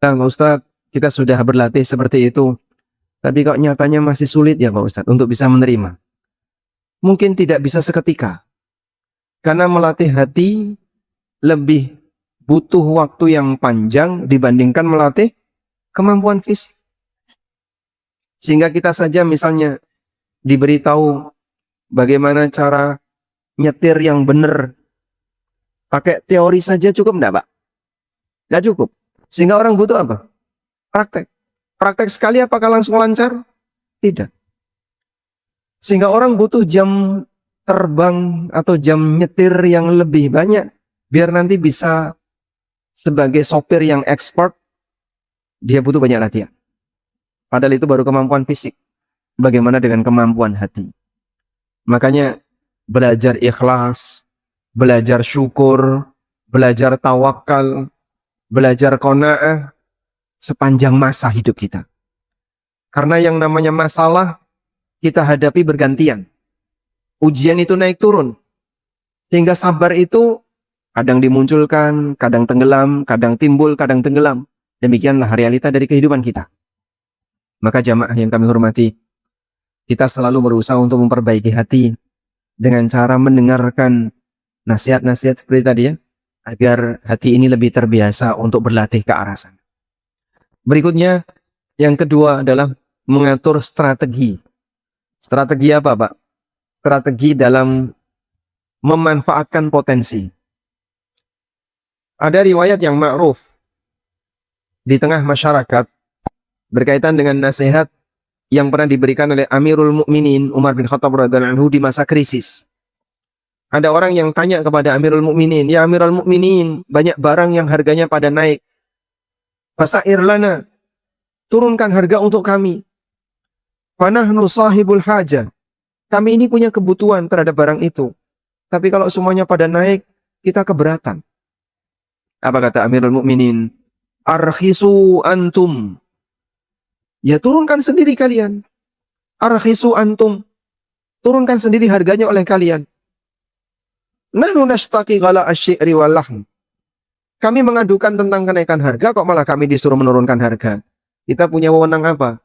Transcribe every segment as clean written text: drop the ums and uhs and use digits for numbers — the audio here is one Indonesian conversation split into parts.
Nah, Pak Ustadz, kita sudah berlatih seperti itu, tapi kok nyatanya masih sulit ya Pak Ustadz untuk bisa menerima. Mungkin tidak bisa seketika, karena melatih hati lebih butuh waktu yang panjang dibandingkan melatih kemampuan fisik. Sehingga kita saja misalnya diberitahu bagaimana cara nyetir yang benar, pakai teori saja cukup enggak Pak? Enggak cukup. Sehingga orang butuh apa? Praktek. Praktek sekali apakah langsung lancar? Tidak. Sehingga orang butuh jam terbang atau jam nyetir yang lebih banyak biar nanti bisa sebagai sopir yang expert, dia butuh banyak latihan. Padahal itu baru kemampuan fisik. Bagaimana dengan kemampuan hati? Makanya belajar ikhlas, belajar syukur, belajar tawakal, belajar qanaah sepanjang masa hidup kita. Karena yang namanya masalah kita hadapi bergantian. Ujian itu naik turun. Sehingga sabar itu kadang dimunculkan, kadang tenggelam, kadang timbul, kadang tenggelam. Demikianlah realita dari kehidupan kita. Maka jamaah yang kami hormati, kita selalu berusaha untuk memperbaiki hati dengan cara mendengarkan nasihat-nasihat seperti tadi ya, agar hati ini lebih terbiasa untuk berlatih ke arah sana. Berikutnya, yang kedua adalah mengatur strategi. Strategi apa, Pak? Strategi dalam memanfaatkan potensi. Ada riwayat yang ma'ruf di tengah masyarakat berkaitan dengan nasihat yang pernah diberikan oleh Amirul Mukminin Umar bin Khattab radhiyallahu anhu di masa krisis. Ada orang yang tanya kepada Amirul Mukminin, "Ya Amirul Mukminin, banyak barang yang harganya pada naik. Fasair lana, turunkan harga untuk kami. Fanahnu sahibul hajah. Kami ini punya kebutuhan terhadap barang itu. Tapi kalau semuanya pada naik, kita keberatan." Apa kata Amirul Mukminin? "Arkhisu antum." Ya turunkan sendiri kalian. Arkhisu antum. Turunkan sendiri harganya oleh kalian. Nahnu nashtaqi ghala asy-syi'ri wal lahm. Kami mengadukan tentang kenaikan harga, kok malah kami disuruh menurunkan harga. Kita punya wewenang apa?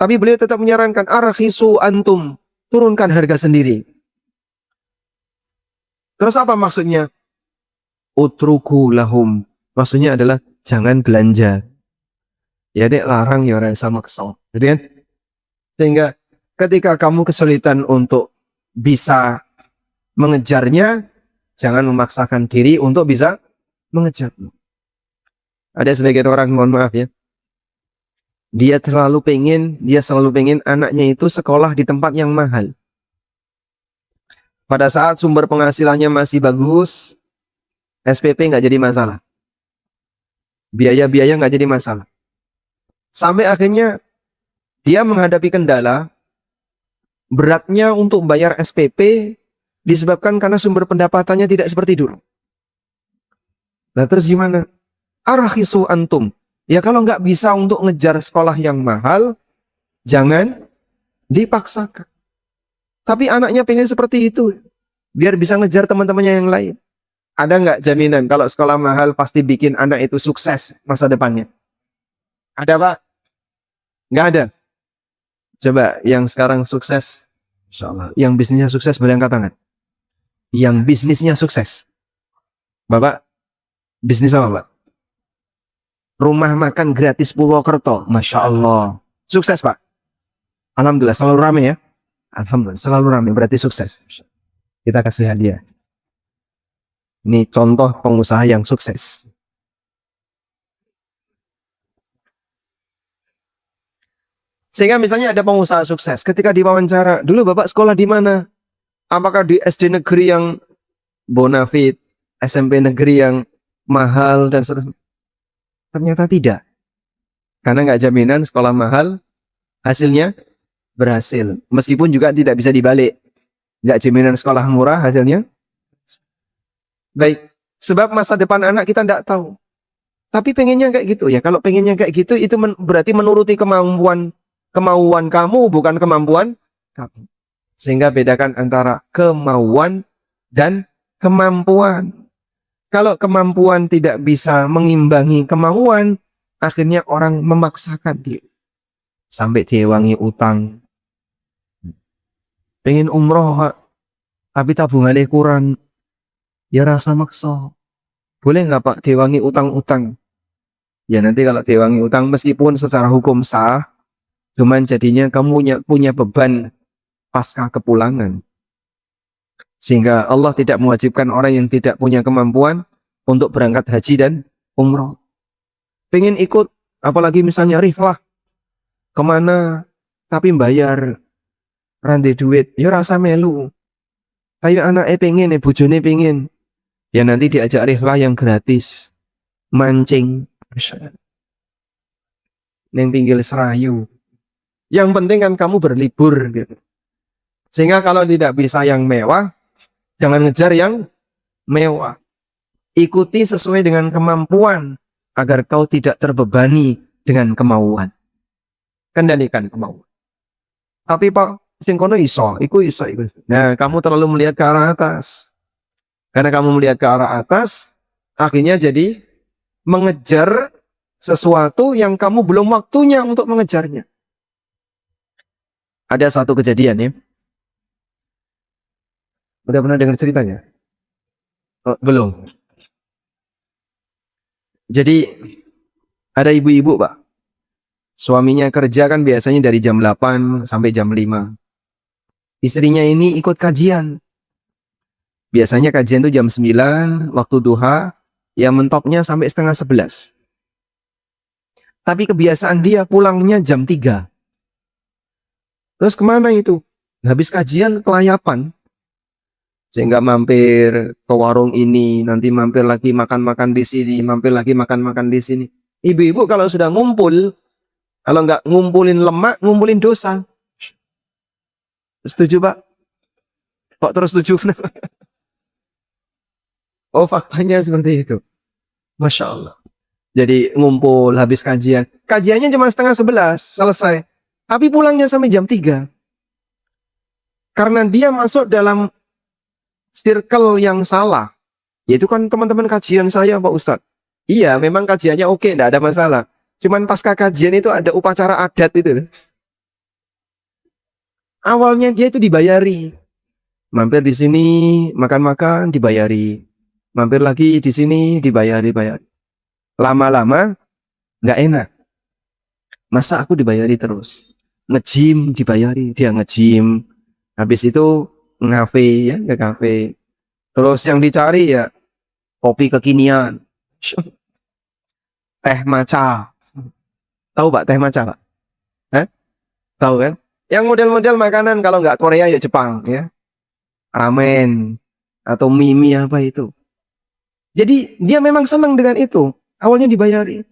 Tapi beliau tetap menyarankan, arkhisu antum. Turunkan harga sendiri. Terus apa maksudnya? Utruku lahum. Maksudnya adalah jangan belanja. Ya dek, larang ya orang sama kesal. Jadi kan? Sehingga ketika kamu kesulitan untuk bisa mengejarnya, jangan memaksakan diri untuk bisa mengejarnya. Ada sebagian orang, mohon maaf ya, dia selalu pengen anaknya itu sekolah di tempat yang mahal. Pada saat sumber penghasilannya masih bagus, SPP nggak jadi masalah. Biaya-biaya nggak jadi masalah. Sampai akhirnya dia menghadapi kendala, beratnya untuk bayar SPP disebabkan karena sumber pendapatannya tidak seperti dulu. Nah terus gimana? Arkhisu antum. Ya kalau nggak bisa untuk ngejar sekolah yang mahal, jangan dipaksakan. Tapi anaknya pengen seperti itu, biar bisa ngejar teman-temannya yang lain. Ada nggak jaminan kalau sekolah mahal pasti bikin anak itu sukses masa depannya? Ada Pak? Nggak ada. Coba yang sekarang sukses, Insya Allah. Yang bisnisnya sukses boleh angkat tangan. Yang bisnisnya sukses. Bapak, bisnis apa Pak? Rumah makan gratis Purwokerto. Masya Allah. Sukses Pak? Alhamdulillah, selalu rame ya? Alhamdulillah, selalu rame, berarti sukses. Kita kasih hadiah. Ini contoh pengusaha yang sukses. Sehingga misalnya ada pengusaha sukses, ketika diwawancara, dulu Bapak sekolah di mana? Apakah di SD negeri yang bonafit, SMP negeri yang mahal, dan seterusnya? Ternyata tidak. Karena nggak jaminan sekolah mahal, hasilnya berhasil. Meskipun juga tidak bisa dibalik. Nggak jaminan sekolah murah, hasilnya baik. Sebab masa depan anak kita nggak tahu. Tapi pengennya kayak gitu ya. Kalau pengennya kayak gitu, itu berarti menuruti kemauan kamu, bukan kemampuan kamu. Sehingga bedakan antara kemauan dan kemampuan. Kalau kemampuan tidak bisa mengimbangi kemauan, akhirnya orang memaksakan diri. Sampai diwangi utang. Pengen umroh, Pak, tapi tabungannya kurang. Ya rasa maksa. Boleh nggak Pak diwangi utang-utang? Ya nanti kalau diwangi utang meskipun secara hukum sah, cuman jadinya kamu punya beban pasca kepulangan. Sehingga Allah tidak mewajibkan orang yang tidak punya kemampuan untuk berangkat haji dan umroh. Pengen ikut, apalagi misalnya riflah, kemana, tapi bayar, rande duit, ya rasa melu. Ayo anaknya pengen, bojone pengen. Ya nanti diajak riflah yang gratis. Mancing. Neng pinggir serayu. Yang penting kan kamu berlibur gitu. Sehingga kalau tidak bisa yang mewah, jangan ngejar yang mewah. Ikuti sesuai dengan kemampuan agar kau tidak terbebani dengan kemauan. Kendalikan kemauan. Tapi Pak, sing kono iso, iku iso. Nah, kamu terlalu melihat ke arah atas. Karena kamu melihat ke arah atas, akhirnya jadi mengejar sesuatu yang kamu belum waktunya untuk mengejarnya. Ada satu kejadian ya. Udah pernah dengar ceritanya? Oh, belum. Jadi ada ibu-ibu Pak. Suaminya kerja kan biasanya dari jam 8 sampai jam 5. Istrinya ini ikut kajian. Biasanya kajian itu jam 9, waktu duha, yang mentoknya sampai setengah 11. Tapi kebiasaan dia pulangnya jam 3. Terus kemana itu? Habis kajian kelayapan. Sehingga mampir ke warung ini, nanti mampir lagi makan-makan di sini, mampir lagi makan-makan di sini. Ibu-ibu kalau sudah ngumpul, kalau nggak ngumpulin lemak, ngumpulin dosa. Setuju Pak? Kok terus setuju? Oh faktanya seperti itu. Masya Allah. Jadi ngumpul habis kajian. Kajiannya cuma setengah 11, selesai. Tapi pulangnya sampai jam 3. Karena dia masuk dalam circle yang salah. Yaitu kan teman-teman kajian saya Pak Ustadz. Iya memang kajiannya oke, tidak ada masalah. Cuman pasca kajian itu ada upacara adat itu. Awalnya dia itu dibayari. Mampir di sini, makan-makan, dibayari. Mampir lagi di sini, dibayari. Lama-lama, nggak enak. Masa aku dibayari terus? Nge-gym dibayari, dia nge-gym. Habis itu ngafe ya, ke kafe. Terus yang dicari ya kopi kekinian. Teh maca. Tahu Pak teh maca Pak? Hah? Tahu kan? Yang model-model makanan kalau nggak Korea ya Jepang ya. Ramen atau mie apa itu. Jadi dia memang senang dengan itu. Awalnya dibayari.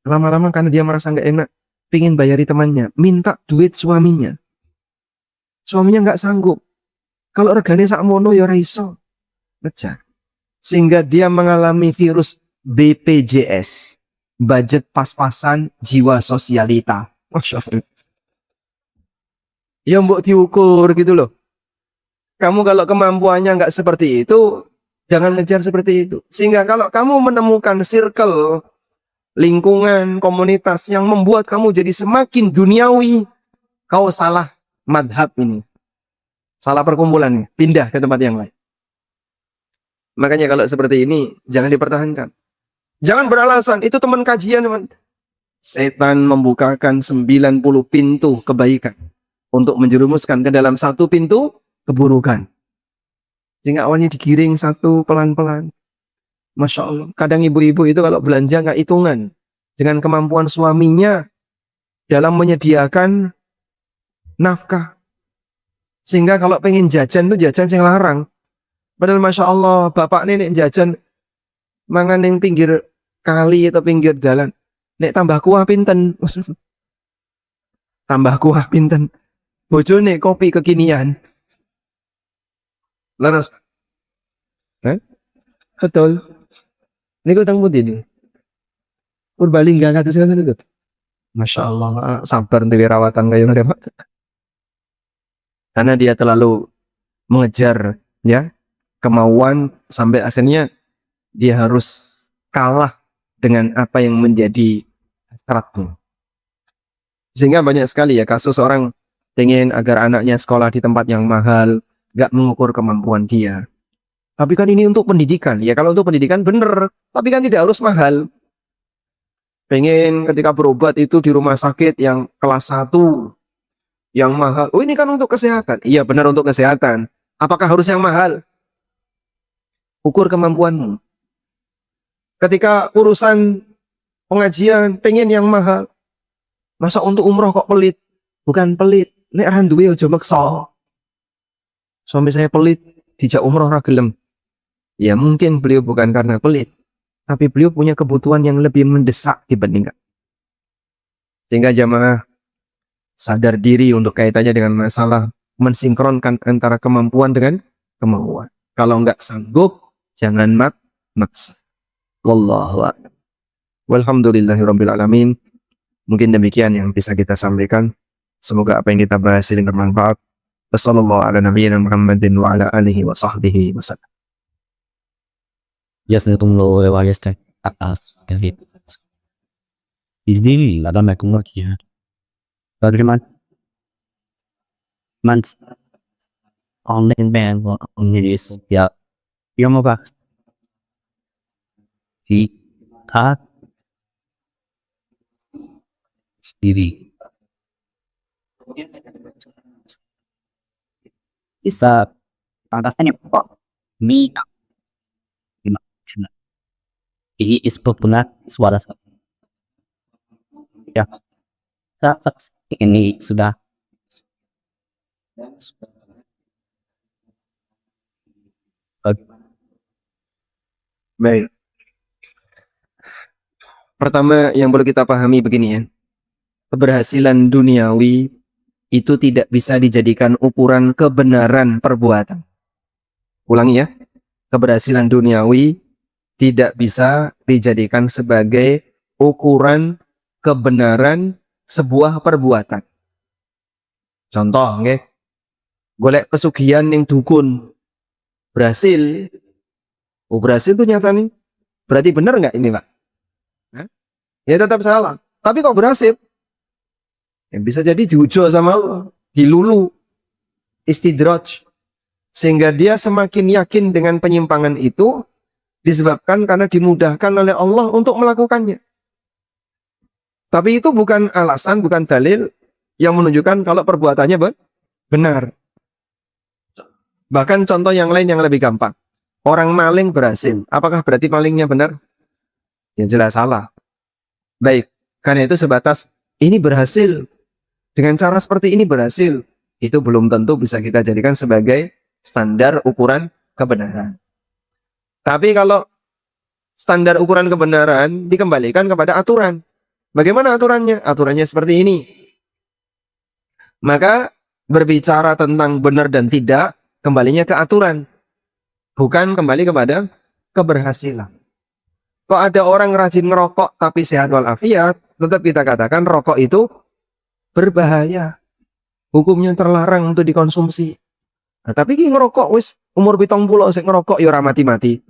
Lama-lama karena dia merasa nggak enak, pingin bayari temannya, minta duit suaminya. Suaminya nggak sanggup. Kalau regane sakmono ya ora iso. Ngejar. Sehingga dia mengalami virus BPJS. Budget pas-pasan jiwa sosialita. Masya Allah. Ya mbok diukur gitu loh. Kamu kalau kemampuannya nggak seperti itu, jangan ngejar seperti itu. Sehingga kalau kamu menemukan circle, lingkungan, komunitas yang membuat kamu jadi semakin duniawi, kau salah madhab ini. Salah perkumpulannya. Pindah ke tempat yang lain. Makanya kalau seperti ini, jangan dipertahankan. Jangan beralasan, itu teman kajian. Teman. Setan membukakan 90 pintu kebaikan untuk menjerumuskan ke dalam satu pintu keburukan. Sehingga awalnya digiring satu pelan-pelan. Masya Allah. Kadang ibu-ibu itu kalau belanja nggak hitungan dengan kemampuan suaminya dalam menyediakan nafkah. Sehingga kalau pengen jajan itu jajan yang larang. Padahal Masya Allah, bapak nenek jajan mangan yang pinggir kali atau pinggir jalan. Nek tambah kuah pinten. Tambah kuah pinten. Bojone kopi kekinian. Laras. Betul. Ini kau tanggung ini. Purbalingga kata saya itu. Masya Allah, sabar untuk rawatan kayak mana Pak? Karena dia terlalu mengejar ya kemauan sampai akhirnya dia harus kalah dengan apa yang menjadi hasratmu. Sehingga banyak sekali ya kasus orang pengen agar anaknya sekolah di tempat yang mahal, gak mengukur kemampuan dia. Tapi kan ini untuk pendidikan. Ya kalau untuk pendidikan bener, tapi kan tidak harus mahal. Pengen ketika berobat itu di rumah sakit yang kelas 1, yang mahal. Oh ini kan untuk kesehatan. Iya benar untuk kesehatan. Apakah harus yang mahal? Ukur kemampuanmu. Ketika urusan pengajian pengen yang mahal. Masa untuk umroh kok pelit? Bukan pelit. Nek ran duwe aja maksa. Suami saya pelit, dijak umroh ra gelem. Ya mungkin beliau bukan karena pelit, tapi beliau punya kebutuhan yang lebih mendesak dibandingkan. Sehingga jamaah sadar diri untuk kaitannya dengan masalah mensinkronkan antara kemampuan dengan kemauan. Kalau enggak sanggup, jangan maksa. Wallahu a'lam. Walhamdulillahirabbil alamin. Mungkin demikian yang bisa kita sampaikan. Semoga apa yang kita bahas ini bermanfaat. Wassallallahu ala nabiyyina Muhammadin wa ala alihi wa sahbihi wasallam. Jazakumullahu khairan atas izin ada makumlah ya. Bagaimana? Mans online band Inggris ya. Yang mau bahas kita sendiri bisa pantasnya kok minat ini is populer suara ya dapat ini sudah Baik. Pertama yang perlu kita pahami begini ya. Keberhasilan duniawi itu tidak bisa dijadikan ukuran kebenaran perbuatan. Ulangi ya. Keberhasilan duniawi tidak bisa dijadikan sebagai ukuran kebenaran sebuah perbuatan. Contoh, nggih. Golek pesugihan yang dukun. Berhasil. Oh, berhasil itu nyata nih. Berarti benar nggak ini, Pak? Hah? Ya tetap salah. Tapi kok berhasil? Ya, bisa jadi diujo sama Allah. Dilulu. Istidraj. Sehingga dia semakin yakin dengan penyimpangan itu disebabkan karena dimudahkan oleh Allah untuk melakukannya. Tapi itu bukan alasan, bukan dalil yang menunjukkan kalau perbuatannya benar. Bahkan contoh yang lain yang lebih gampang. Orang maling berhasil. Apakah berarti malingnya benar? Ya jelas salah. Baik, karena itu sebatas ini berhasil. Dengan cara seperti ini berhasil. Itu belum tentu bisa kita jadikan sebagai standar ukuran kebenaran. Tapi kalau standar ukuran kebenaran dikembalikan kepada aturan. Bagaimana aturannya? Aturannya seperti ini. Maka berbicara tentang benar dan tidak, kembalinya ke aturan. Bukan kembali kepada keberhasilan. Kok ada orang rajin ngerokok tapi sehat walafiat, tetap kita katakan rokok itu berbahaya. Hukumnya terlarang untuk dikonsumsi. Nah, tapi ki ngerokok wis umur 70 sik ngerokok ya ora mati-mati.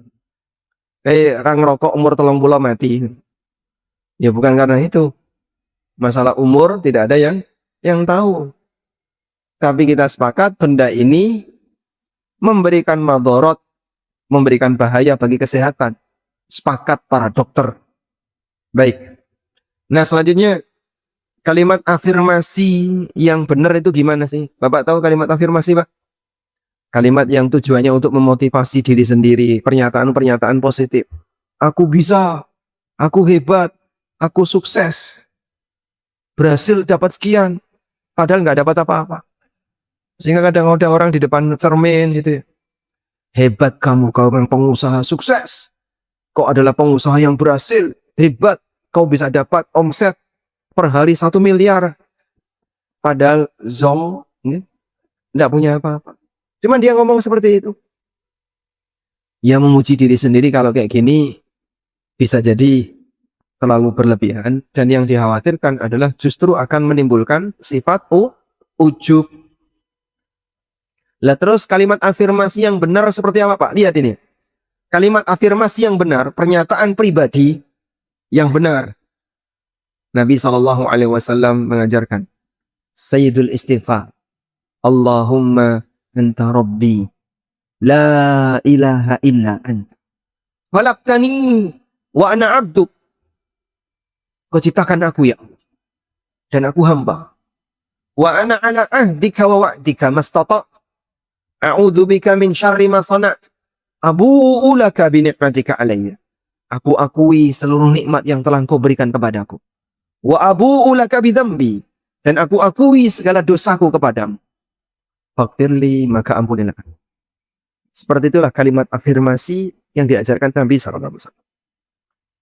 Orang ngerokok umur 30 mati. Ya bukan karena itu. Masalah umur tidak ada yang tahu. Tapi kita sepakat benda ini memberikan madorot, memberikan bahaya bagi kesehatan. Sepakat para dokter. Baik. Nah selanjutnya kalimat afirmasi yang benar itu gimana sih? Bapak tahu kalimat afirmasi, Pak? Kalimat yang tujuannya untuk memotivasi diri sendiri, pernyataan-pernyataan positif. Aku bisa, aku hebat, aku sukses, berhasil dapat sekian, padahal nggak dapat apa-apa. Sehingga kadang ada orang di depan cermin gitu ya. Hebat kamu, kau memang pengusaha sukses. Kau adalah pengusaha yang berhasil, hebat. Kau bisa dapat omset per hari 1 miliar. Padahal zong, nggak punya apa-apa. Cuman dia ngomong seperti itu. Ya memuji diri sendiri kalau kayak gini bisa jadi terlalu berlebihan. Dan yang dikhawatirkan adalah justru akan menimbulkan sifat ujub. Lah terus kalimat afirmasi yang benar seperti apa, Pak? Lihat ini. kalimat afirmasi yang benar, pernyataan pribadi yang benar. Nabi SAW mengajarkan Sayyidul Istighfar. Allahumma anta rabbi la ilaha illa anta khalaqtani wa ana abduk. Kau ciptakan aku ya Allah, dan aku hamba. Wa ana ala ahdika wa wa'dika mastata' a'udzu bika min syarri ma sana'tu abu'u laka bi ni'matika alayya. Aku akui seluruh nikmat yang telah Engkau berikan kepadaku. Wa abu'u laka bi dzambi, dan aku akui segala dosaku kepadamu. Faghfirli, maka ampunilah aku. Seperti itulah kalimat afirmasi yang diajarkan Nabi SAW.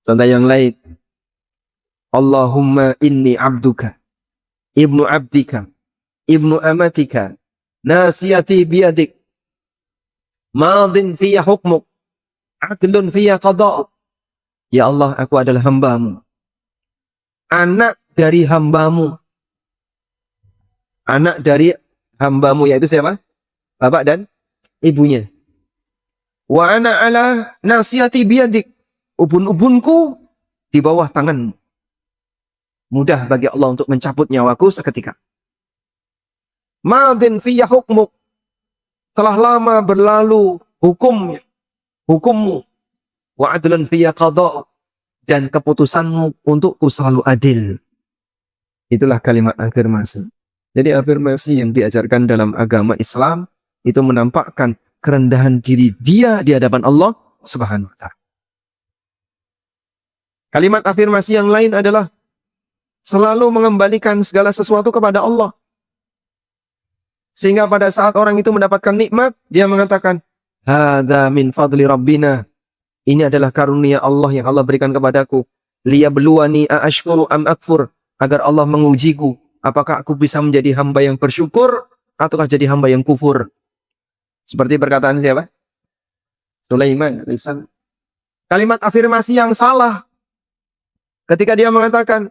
Contoh yang lain. Allahumma inni abduka, ibnu abdika, ibnu amatika, nasiyati biyadik, madin fiyya hukmuk, adlun fiyya qada'uk. Ya Allah, aku adalah hambamu, anak dari hambamu. Anak dari hambamu, yaitu siapa? Bapak dan ibunya. Wa ana ala nasiyati biyadik, ubun-ubunku di bawah tanganmu. Mudah bagi Allah untuk mencabut nyawaku seketika. Madin fiyya hukmuk, telah lama berlalu hukummu. Wa adlun fiyya qada'uk, dan keputusanmu untukku selalu adil. Itulah kalimat afirmasi. Jadi afirmasi yang diajarkan dalam agama Islam itu menampakkan kerendahan diri dia di hadapan Allah Subhanahu wa ta'ala. Kalimat afirmasi yang lain adalah selalu mengembalikan segala sesuatu kepada Allah. Sehingga pada saat orang itu mendapatkan nikmat, dia mengatakan, hadza min fadli rabbina. Ini adalah karunia Allah yang Allah berikan kepadaku. Liyabluwani aashkuru am akfur. Agar Allah mengujiku, apakah aku bisa menjadi hamba yang bersyukur ataukah jadi hamba yang kufur. Seperti perkataan siapa? Sulaiman alaihissalam. Kalimat afirmasi yang salah ketika dia mengatakan,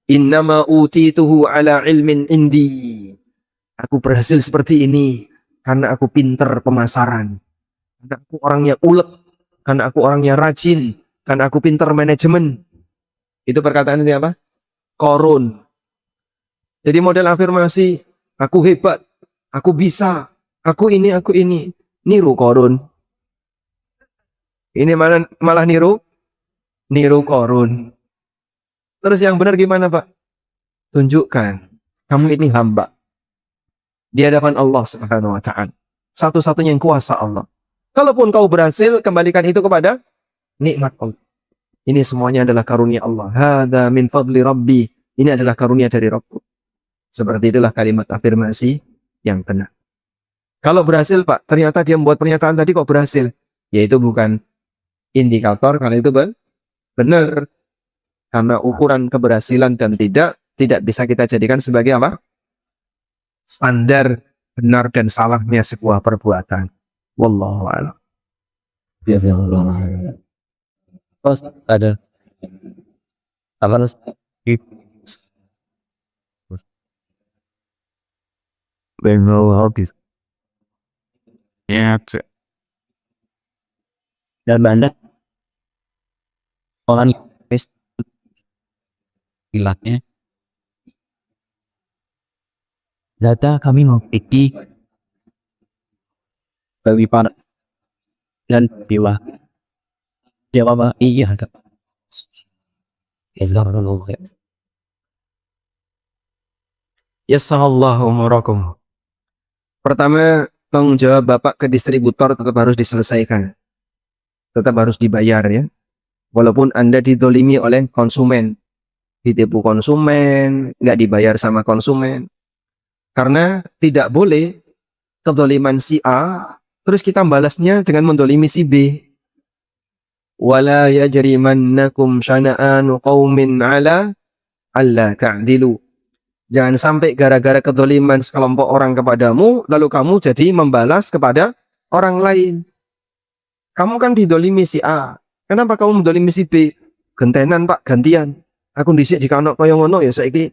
innama utituhu ala ilmin indi. Aku berhasil seperti ini karena aku pinter pemasaran, karena aku orangnya ulet, karena aku orangnya rajin, karena aku pinter manajemen. Itu perkataan siapa? Qarun. Jadi model afirmasi, aku hebat, aku bisa, aku ini. Niru Qarun. Ini malah niru Qarun. Terus yang benar gimana, Pak? Tunjukkan, kamu ini hamba di hadapan Allah Subhanahu wa ta'ala. Satu-satunya yang kuasa Allah. Kalaupun kau berhasil, kembalikan itu kepada nikmat Allah. Ini semuanya adalah karunia Allah. Hadza min fadli rabbi. Ini adalah karunia dari Rabbku. Seperti itulah kalimat afirmasi yang benar. Kalau berhasil, Pak, ternyata dia membuat pernyataan tadi kok berhasil. Yaitu bukan indikator kalau itu benar. Karena ukuran keberhasilan dan tidak bisa kita jadikan sebagai apa? Standar benar dan salahnya sebuah perbuatan. Wallahu a'lam. Terus ada apa terus? Ya, dan Banda orang ilatnya data kami mau pergi bagi para dan dewa apa iya kak. Yassallahu umurakum. Pertama, tanggung jawab Bapak ke distributor tetap harus diselesaikan. Tetap harus dibayar ya. Walaupun Anda didolimi oleh konsumen. Ditipu konsumen, nggak dibayar sama konsumen. Karena tidak boleh kedoliman si A, terus kita balasnya dengan mendolimi si B. Wala yajrimannakum syana'anu qaumin ala alla ta'dilu. Jangan sampai gara-gara kedoliman sekelompok orang kepadamu, lalu kamu jadi membalas kepada orang lain. Kamu kan didolimi si A. Kenapa kamu mendolimi si B? Gentenan Pak, gantian. Aku dhisik jika ana kaya ngono ya saiki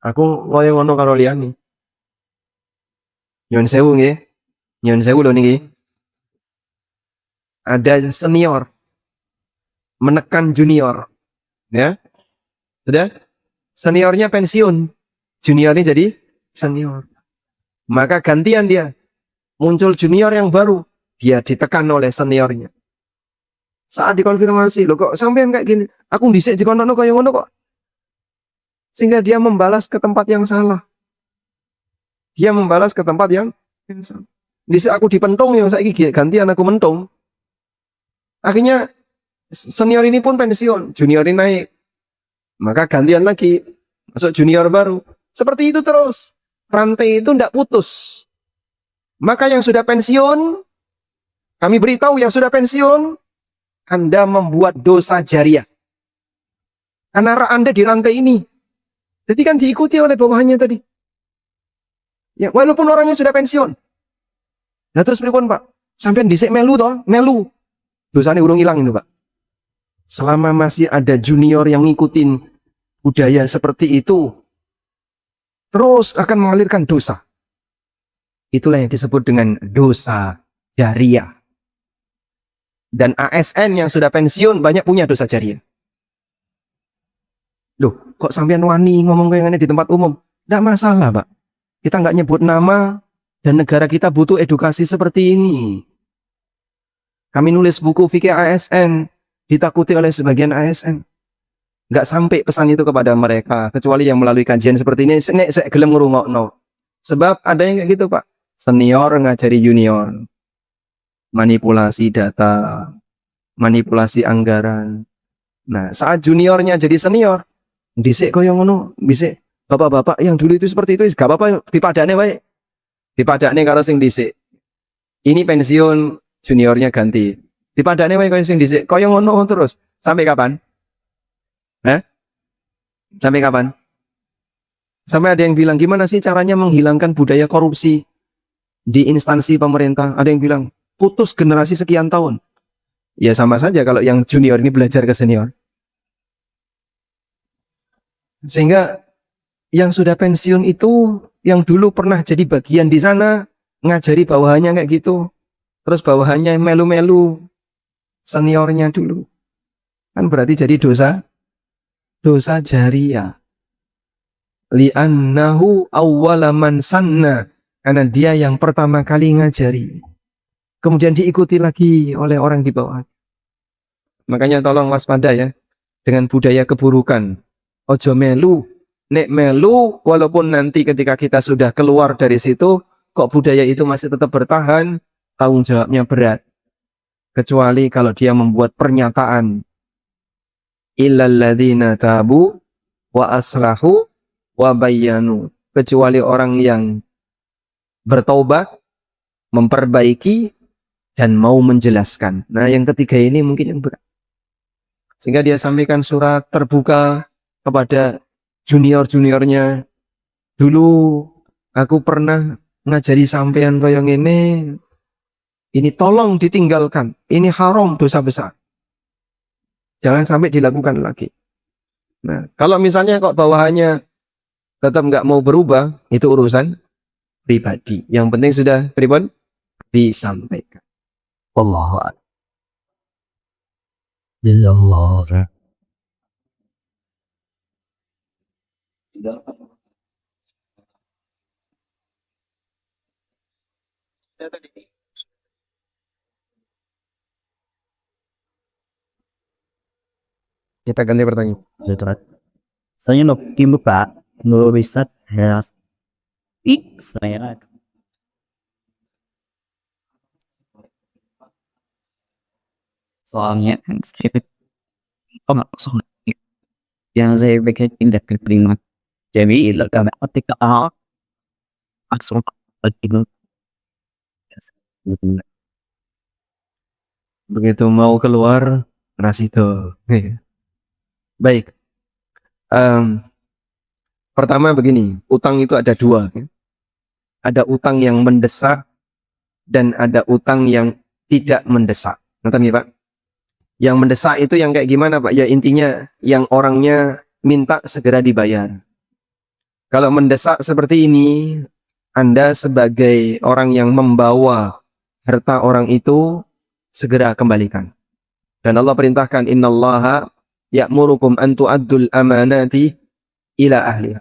aku kaya ngono karo liyane. Nyuwun sewu nggih. Nyuwun sewu lho niki. ada senior menekan junior, ya, sudah, seniornya pensiun, juniornya jadi senior, maka gantian dia, muncul junior yang baru, dia ditekan oleh seniornya. Saat dikonfirmasi, loh kok sampean kayak gini, aku dhisik dikonokno kaya ngono kok. Sehingga dia membalas ke tempat yang salah. Dia membalas ke tempat yang salah. Dhisik aku dipentung ya, saiki gantian aku mentung. Akhirnya senior ini pun pensiun, junior ini naik. Maka gantian lagi, masuk junior baru. Seperti itu terus. Rantai itu tidak putus. Maka yang sudah pensiun, kami beritahu yang sudah pensiun, Anda membuat dosa jariah. Karena Anda di rantai ini. Jadi kan diikuti oleh bawahannya tadi. Ya, walaupun orangnya sudah pensiun. Nah terus pripun Pak? Sampai dhisik melu toh, melu. Dosanya urung hilang itu Pak. Selama masih ada junior yang ngikutin budaya seperti itu, terus akan mengalirkan dosa. Itulah yang disebut dengan dosa jariah. Dan ASN yang sudah pensiun banyak punya dosa jariah. Loh, kok sampean wani ngomong kayak gini di tempat umum? Tidak masalah, Pak. Kita nggak nyebut nama, dan negara kita butuh edukasi seperti ini. Kami nulis buku fikih ASN, ditakuti oleh sebagian ASN. Nggak sampai pesan itu kepada mereka, kecuali yang melalui kajian seperti ini, nek saya gelem ngrungokno. Sebab ada yang kayak gitu, Pak. Senior ngajari junior. Manipulasi data, manipulasi anggaran. Nah, saat juniornya jadi senior, dhisik koyo ngono, dhisik bapak-bapak yang dulu itu seperti itu, gak apa-apa, dipadane wae. Dipadane karo sing dhisik. Ini pensiun, juniornya ganti. Dipadane wae koyo sing dhisik. Koyo ngono terus. Sampai kapan? Sampai kapan? Sampai ada yang bilang, gimana sih caranya menghilangkan budaya korupsi di instansi pemerintah? Ada yang bilang, putus generasi sekian tahun. Ya sama saja kalau yang junior ini belajar ke senior. Sehingga yang sudah pensiun itu, yang dulu pernah jadi bagian di sana, ngajari bawahannya kayak gitu. Terus bawahannya melu-melu seniornya dulu. Kan berarti jadi dosa jariah. Li'annahu awwala man sanna. Karena dia yang pertama kali ngajari. Kemudian diikuti lagi oleh orang di bawah. Makanya tolong waspada ya dengan budaya keburukan. Ojo melu, nek melu walaupun nanti ketika kita sudah keluar dari situ kok budaya itu masih tetap bertahan, tanggung jawabnya berat. Kecuali kalau dia membuat pernyataan illal ladzina tabu wa aslahu wa bayyanu. Kecuali orang yang bertaubat, memperbaiki dan mau menjelaskan. Nah, yang ketiga ini mungkin yang berat. Sehingga dia sampaikan surat terbuka kepada junior-juniornya. Dulu aku pernah ngajari sampean kaya ngene. Ini tolong ditinggalkan. Ini haram, dosa besar. Jangan sampai dilakukan lagi. Nah, kalau misalnya kok bawahannya tetap nggak mau berubah, itu urusan pribadi. Yang penting sudah pribadi disampaikan. Wallahu a'lam. Allah. Kita ganti pertanyaan. Betul. Saya no buka, no riset has saya soalnya saya langsung yang saya bikin tindak terima. Jadi karena ketika langsung begini. Begitu mau keluar rasito. Baik. Pertama begini, utang itu ada dua. Ada utang yang mendesak dan ada utang yang tidak mendesak. Nonton ya Pak? Yang mendesak itu yang kayak gimana Pak? Ya intinya yang orangnya minta segera dibayar. Kalau mendesak seperti ini, Anda sebagai orang yang membawa harta orang itu, segera kembalikan. Dan Allah perintahkan, innallaha ya'murukum an tu'addul amanati ila ahliha.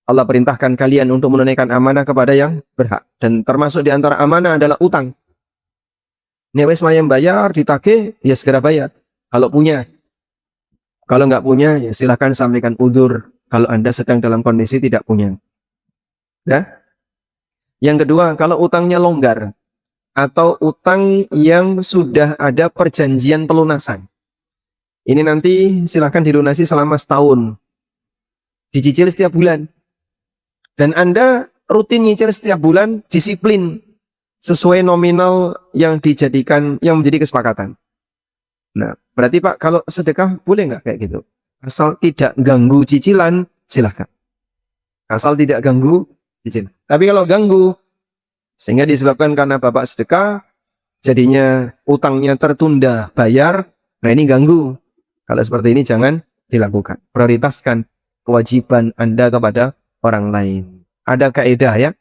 Allah perintahkan kalian untuk menunaikan amanah kepada yang berhak. Dan termasuk di antara amanah adalah utang. Nek wis mayang bayar, ditagih, ya segera bayar. Kalau punya. Kalau nggak punya, ya silahkan sampaikan udzur. Kalau Anda sedang dalam kondisi tidak punya. Ya? Yang kedua, kalau utangnya longgar. Atau utang yang sudah ada perjanjian pelunasan. Ini nanti silahkan dilunasi selama setahun. Dicicil setiap bulan. Dan Anda rutin nyicil setiap bulan, disiplin sesuai nominal yang dijadikan, yang menjadi kesepakatan. Nah, berarti Pak, kalau sedekah boleh nggak kayak gitu? Asal tidak ganggu cicilan, silahkan. Asal tidak ganggu cicilan. Tapi kalau ganggu, sehingga disebabkan karena Bapak sedekah, jadinya utangnya tertunda bayar, nah ini ganggu. Kalau seperti ini jangan dilakukan. Prioritaskan kewajiban Anda kepada orang lain. Ada kaidah ya.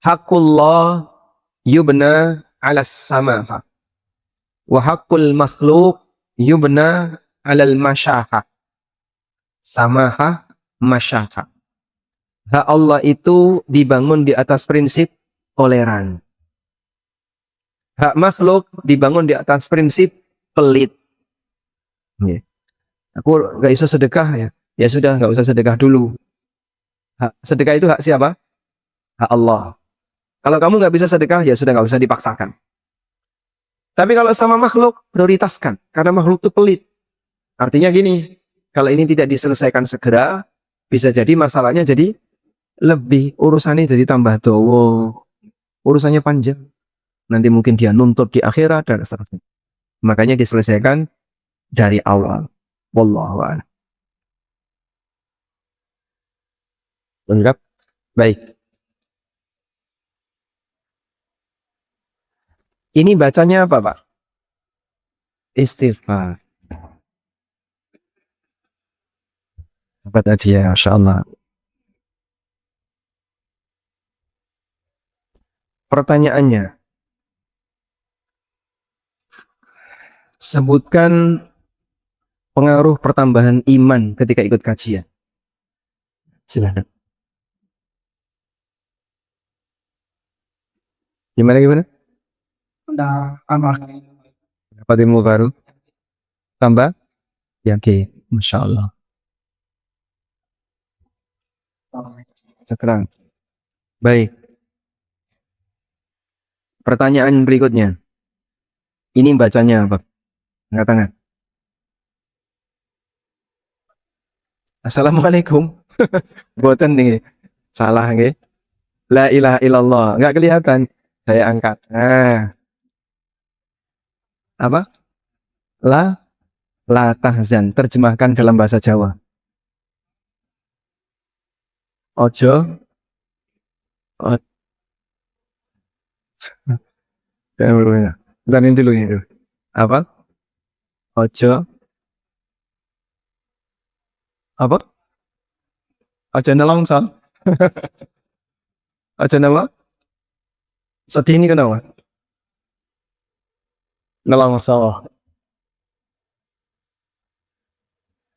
Haqqullah yubna alas samaha. Wa haqqul makhluk yubna alal masyaha. Samaha masyaha. Hak Allah itu dibangun di atas prinsip toleran. Hak makhluk dibangun di atas prinsip pelit. Aku gak bisa sedekah ya. Ya sudah, gak usah sedekah dulu. Sedekah itu hak siapa? Hak Allah. Kalau kamu nggak bisa sedekah, ya sudah nggak usah dipaksakan. Tapi kalau sama makhluk, prioritaskan. Karena makhluk itu pelit. Artinya gini, kalau ini tidak diselesaikan segera, bisa jadi masalahnya jadi lebih, urusannya jadi tambah dowo. Urusannya panjang. Nanti mungkin dia nuntut di akhirat dan seterusnya. Makanya diselesaikan dari awal. Wallahu a'lam. Lengkap? Baik. Ini bacanya apa, Pak? Istighfar. Apa tadi ya, Masya Allah. Pertanyaannya, sebutkan pengaruh pertambahan iman ketika ikut kajian. Silakan. Gimana? Dapat ilmu baru. Tambah? Yakin. Masya Allah. Sekarang. Baik. Pertanyaan berikutnya. Ini bacanya apa? Angkat tangan. Assalamualaikum. Boten nih. Salah nih. La ilaha illallah. Enggak kelihatan. Saya angkat. Nah. Apa? La tahzan. Terjemahkan dalam bahasa Jawa. Ojo. Bentar ini dulu. Apa? Ojo. Apa? Ojo nelongso. Ojo nelong. Sedih ini kenapa? Nelongso.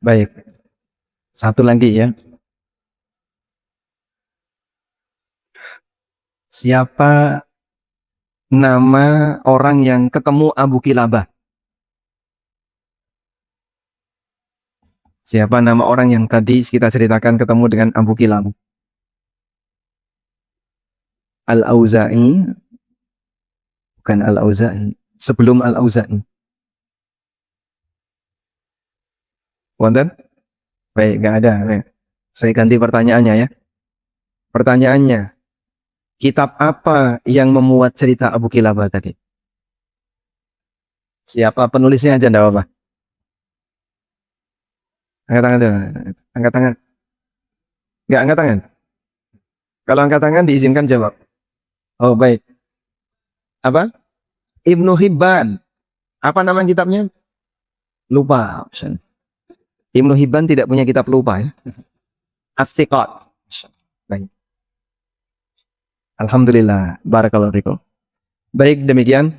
Baik. Satu lagi ya. Siapa nama orang yang ketemu Abu Kilabah? Siapa nama orang yang tadi kita ceritakan ketemu dengan Abu Kilabah? Al-Auza'i. Bukan Al-Auza'i. Sebelum Al-Auza'i. Wonten? Baik, nggak ada. Baik. Saya ganti pertanyaannya ya. Pertanyaannya, kitab apa yang memuat cerita Abu Kilabah tadi? Siapa penulisnya aja, enggak apa-apa. Angkat tangan dulu. Angkat tangan. Enggak angkat tangan. Kalau angkat tangan diizinkan jawab. Oh, baik. Apa? Ibnu Hibban. Apa nama kitabnya? Lupa. Ibnu Hibban tidak punya kitab lupa ya. As-Siqat. Baik. Alhamdulillah. Barakallahu fikum. Baik, demikian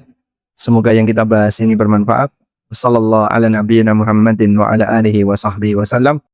Semoga yang kita bahas ini bermanfaat. Sallallahu ala nabiyyina Muhammadin wa ala alihi wa sahbihi wasallam.